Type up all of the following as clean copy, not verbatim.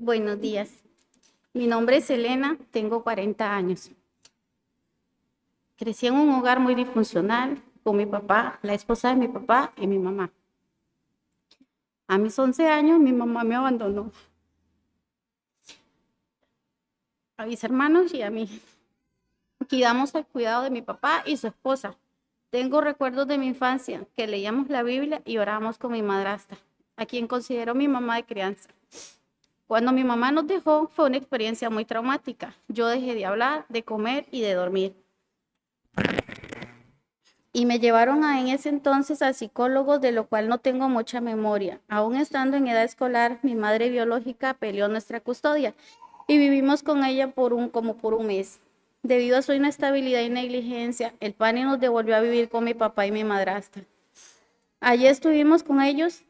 Buenos días. Mi nombre es Elena, tengo 40 años. Crecí en un hogar muy disfuncional con mi papá, la esposa de mi papá y mi mamá. A mis 11 años mi mamá me abandonó a mis hermanos y a mí. Quedamos al cuidado de mi papá y su esposa. Tengo recuerdos de mi infancia que leíamos la Biblia y orábamos con mi madrastra, a quien considero mi mamá de crianza. Cuando mi mamá nos dejó fue una experiencia muy traumática. Yo dejé de hablar, de comer y de dormir. Y me llevaron en ese entonces al psicólogo, de lo cual no tengo mucha memoria. Aún estando en edad escolar, mi madre biológica peleó nuestra custodia y vivimos con ella como por un mes. Debido a su inestabilidad y negligencia, el PANI nos devolvió a vivir con mi papá y mi madrastra. Allí estuvimos con ellos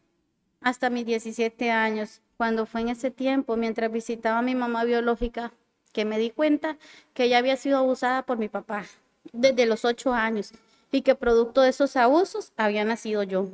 hasta mis 17 años, cuando fue en ese tiempo, mientras visitaba a mi mamá biológica, que me di cuenta que ella había sido abusada por mi papá desde los 8 años y que producto de esos abusos había nacido yo.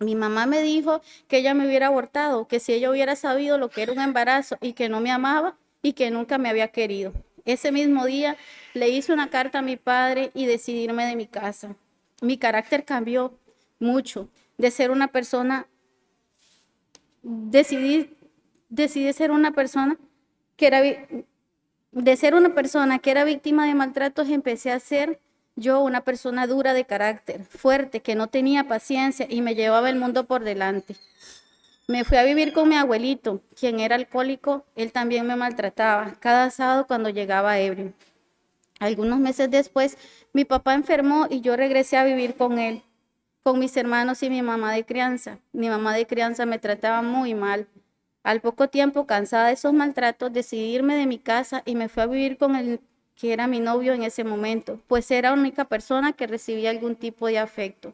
Mi mamá me dijo que ella me hubiera abortado, que si ella hubiera sabido lo que era un embarazo y que no me amaba y que nunca me había querido. Ese mismo día le hice una carta a mi padre y decidí irme de mi casa. Mi carácter cambió mucho. De ser una persona decidí, decidí ser una persona que era, de ser una persona que era víctima de maltratos, empecé a ser yo una persona dura de carácter, fuerte, que no tenía paciencia y me llevaba el mundo por delante. Me fui a vivir con mi abuelito, quien era alcohólico, él también me maltrataba, cada sábado cuando llegaba ebrio. Algunos meses después, mi papá enfermó y yo regresé a vivir con él, con mis hermanos y mi mamá de crianza. Mi mamá de crianza me trataba muy mal. Al poco tiempo, cansada de esos maltratos, decidí irme de mi casa y me fui a vivir con el que era mi novio en ese momento, pues era la única persona que recibía algún tipo de afecto.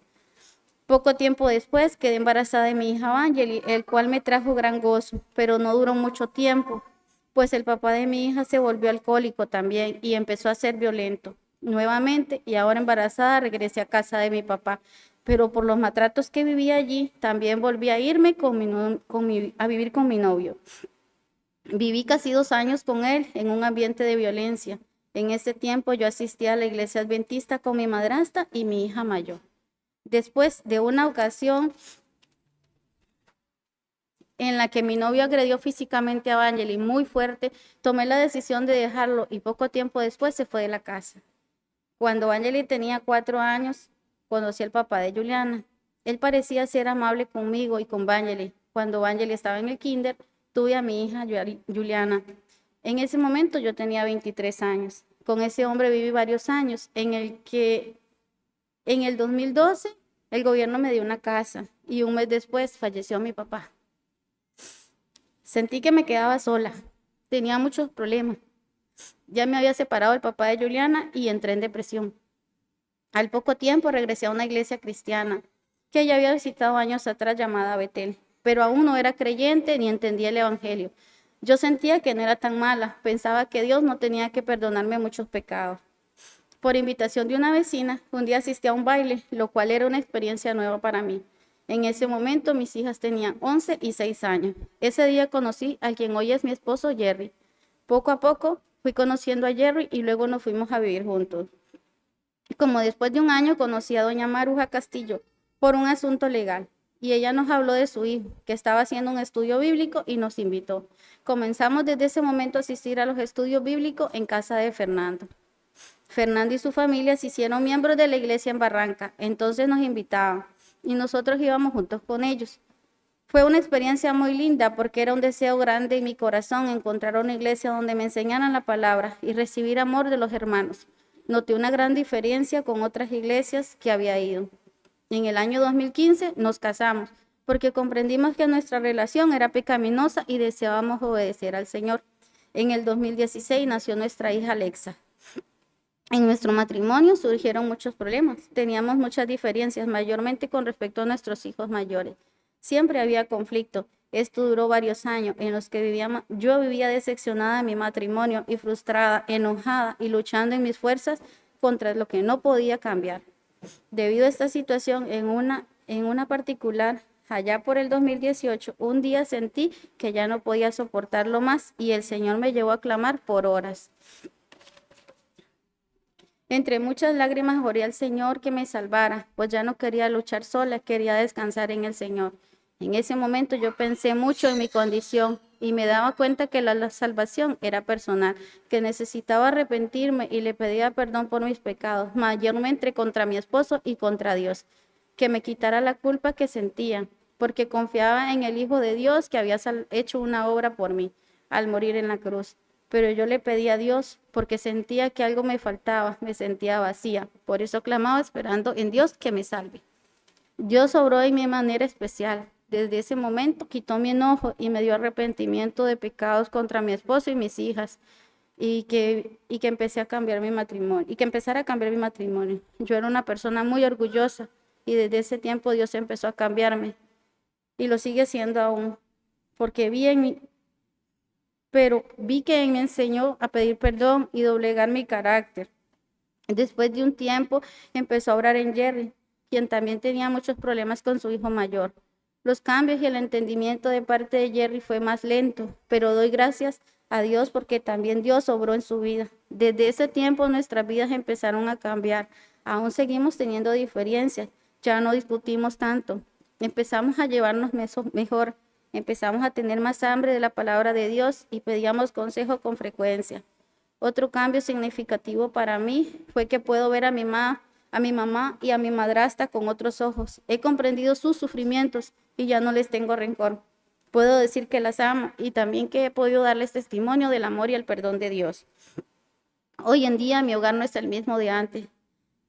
Poco tiempo después quedé embarazada de mi hija Vangeli, el cual me trajo gran gozo, pero no duró mucho tiempo, pues el papá de mi hija se volvió alcohólico también y empezó a ser violento nuevamente, y ahora embarazada regresé a casa de mi papá, pero por los maltratos que vivía allí también volví a irme a vivir con mi novio. Viví casi 2 años con él en un ambiente de violencia. En ese tiempo yo asistía a la iglesia adventista con mi madrastra y mi hija mayor. Después de una ocasión en la que mi novio agredió físicamente a Vangeli muy fuerte, tomé la decisión de dejarlo y poco tiempo después se fue de la casa. Cuando Vangeli tenía 4 años, conocí al papá de Juliana. Él parecía ser amable conmigo y con Vangeli. Cuando Vangeli estaba en el kinder, tuve a mi hija Juliana. En ese momento yo tenía 23 años. Con ese hombre viví varios años, en el que en el 2012 el gobierno me dio una casa y un mes después falleció mi papá. Sentí que me quedaba sola, tenía muchos problemas. Ya me había separado el papá de Juliana y entré en depresión. Al poco tiempo regresé a una iglesia cristiana que ya había visitado años atrás, llamada Betel, pero aún no era creyente ni entendía el evangelio. Yo sentía que no era tan mala, pensaba que Dios no tenía que perdonarme muchos pecados. Por invitación de una vecina, un día asistí a un baile, lo cual era una experiencia nueva para mí. En ese momento mis hijas tenían 11 y 6 años. Ese día conocí al quien hoy es mi esposo, Jerry. Poco a poco fui conociendo a Jerry y luego nos fuimos a vivir juntos. Como después de un año conocí a doña Maruja Castillo por un asunto legal y ella nos habló de su hijo, que estaba haciendo un estudio bíblico y nos invitó. Comenzamos desde ese momento a asistir a los estudios bíblicos en casa de Fernando. Fernando y su familia se hicieron miembros de la iglesia en Barranca, entonces nos invitaban y nosotros íbamos juntos con ellos. Fue una experiencia muy linda porque era un deseo grande en mi corazón encontrar una iglesia donde me enseñaran la palabra y recibir amor de los hermanos. Noté una gran diferencia con otras iglesias que había ido. En el año 2015 nos casamos porque comprendimos que nuestra relación era pecaminosa y deseábamos obedecer al Señor. En el 2016 nació nuestra hija Alexa. En nuestro matrimonio surgieron muchos problemas. Teníamos muchas diferencias, mayormente con respecto a nuestros hijos mayores. Siempre había conflicto. Esto duró varios años en los que yo vivía decepcionada en mi matrimonio y frustrada, enojada y luchando en mis fuerzas contra lo que no podía cambiar. Debido a esta situación, en una particular, Allá por el 2018, un día sentí que ya no podía soportarlo más y el Señor me llevó a clamar por horas. Entre muchas lágrimas oré al Señor que me salvara, pues ya no quería luchar sola, quería descansar en el Señor. En ese momento yo pensé mucho en mi condición y me daba cuenta que la salvación era personal, que necesitaba arrepentirme y le pedía perdón por mis pecados, mayormente contra mi esposo y contra Dios, que me quitara la culpa que sentía, porque confiaba en el Hijo de Dios que había hecho una obra por mí al morir en la cruz. Pero yo le pedí a Dios porque sentía que algo me faltaba, me sentía vacía. Por eso clamaba esperando en Dios que me salve. Dios obró en mi manera especial. Desde ese momento quitó mi enojo y me dio arrepentimiento de pecados contra mi esposo y mis hijas y que empecé a cambiar mi matrimonio y que empezara a cambiar mi matrimonio. Yo era una persona muy orgullosa y desde ese tiempo Dios empezó a cambiarme y lo sigue siendo aún porque vi que me enseñó a pedir perdón y doblegar mi carácter. Después de un tiempo empezó a orar en Jerry, quien también tenía muchos problemas con su hijo mayor. Los cambios y el entendimiento de parte de Jerry fue más lento, pero doy gracias a Dios porque también Dios obró en su vida. Desde ese tiempo nuestras vidas empezaron a cambiar. Aún seguimos teniendo diferencias, ya no discutimos tanto. Empezamos a llevarnos mejor, empezamos a tener más hambre de la palabra de Dios y pedíamos consejo con frecuencia. Otro cambio significativo para mí fue que puedo ver a mi mamá y a mi madrastra con otros ojos. He comprendido sus sufrimientos y ya no les tengo rencor. Puedo decir que las amo y también que he podido darles testimonio del amor y el perdón de Dios. Hoy en día mi hogar no es el mismo de antes.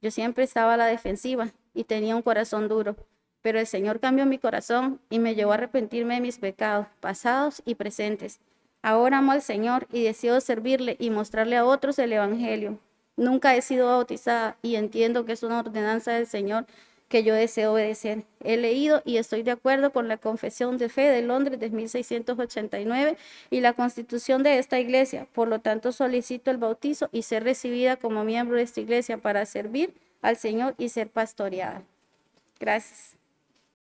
Yo siempre estaba a la defensiva y tenía un corazón duro, pero el Señor cambió mi corazón y me llevó a arrepentirme de mis pecados, pasados y presentes. Ahora amo al Señor y deseo servirle y mostrarle a otros el Evangelio. Nunca he sido bautizada y entiendo que es una ordenanza del Señor que yo deseo obedecer. He leído y estoy de acuerdo con la Confesión de Fe de Londres de 1689 y la Constitución de esta iglesia. Por lo tanto, solicito el bautizo y ser recibida como miembro de esta iglesia para servir al Señor y ser pastoreada. Gracias.